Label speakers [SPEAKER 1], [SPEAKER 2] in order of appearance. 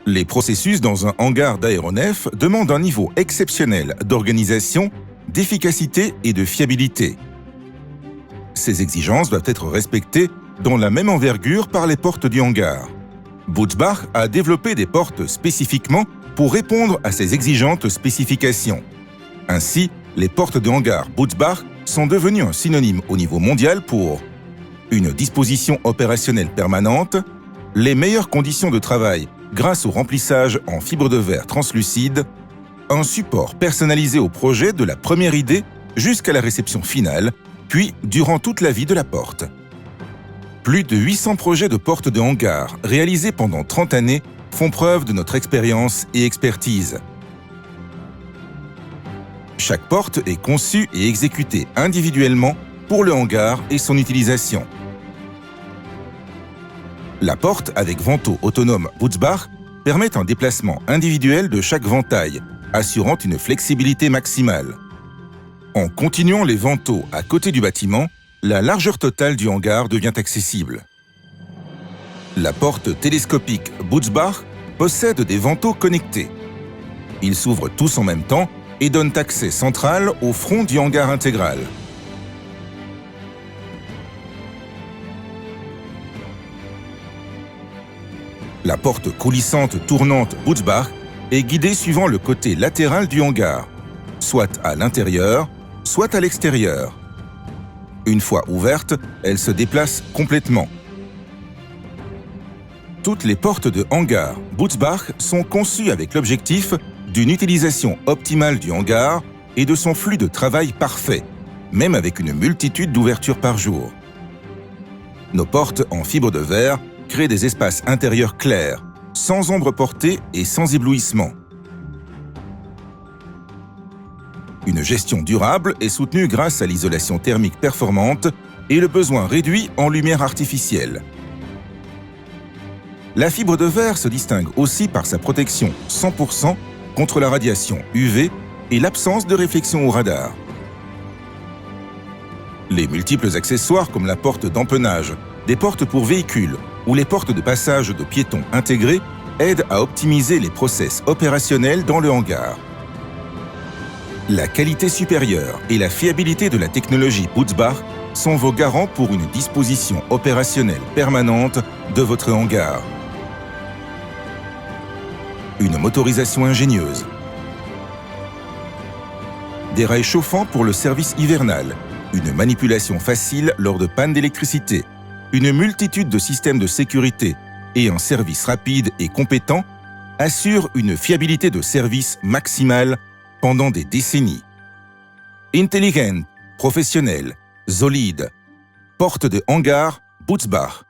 [SPEAKER 1] Les processus dans un hangar d'aéronefs demandent un niveau exceptionnel d'organisation, d'efficacité et de fiabilité. Ces exigences doivent être respectées dans la même envergure par les portes du hangar. Butzbach a développé des portes spécifiquement pour répondre à ces exigeantes spécifications. Ainsi, les portes de hangar Butzbach sont devenues un synonyme au niveau mondial pour une disposition opérationnelle permanente, les meilleures conditions de travail grâce au remplissage en fibre de verre translucide, un support personnalisé au projet de la première idée jusqu'à la réception finale, puis durant toute la vie de la porte. Plus de 800 projets de portes de hangar réalisés pendant 30 années font preuve de notre expérience et expertise. Chaque porte est conçue et exécutée individuellement pour le hangar et son utilisation. La porte avec vantaux autonome Butzbach permet un déplacement individuel de chaque ventail, assurant une flexibilité maximale. En continuant les vantaux à côté du bâtiment, la largeur totale du hangar devient accessible. La porte télescopique Butzbach possède des vantaux connectés. Ils s'ouvrent tous en même temps et donnent accès central au front du hangar intégral. La porte coulissante tournante Butzbach est guidée suivant le côté latéral du hangar, soit à l'intérieur, soit à l'extérieur. Une fois ouverte, elle se déplace complètement. Toutes les portes de hangar Butzbach sont conçues avec l'objectif d'une utilisation optimale du hangar et de son flux de travail parfait, même avec une multitude d'ouvertures par jour. Nos portes en fibre de verre créent des espaces intérieurs clairs, sans ombre portée et sans éblouissement. Une gestion durable est soutenue grâce à l'isolation thermique performante et le besoin réduit en lumière artificielle. La fibre de verre se distingue aussi par sa protection 100% contre la radiation UV et l'absence de réflexion au radar. Les multiples accessoires comme la porte d'empennage, des portes pour véhicules ou les portes de passage de piétons intégrées aident à optimiser les process opérationnels dans le hangar. La qualité supérieure et la fiabilité de la technologie Butzbach sont vos garants pour une disposition opérationnelle permanente de votre hangar. Une motorisation ingénieuse. Des rails chauffants pour le service hivernal, une manipulation facile lors de panne d'électricité, une multitude de systèmes de sécurité et un service rapide et compétent assurent une fiabilité de service maximale pendant des décennies. Intelligent, professionnel, solide. Porte de hangar Butzbach.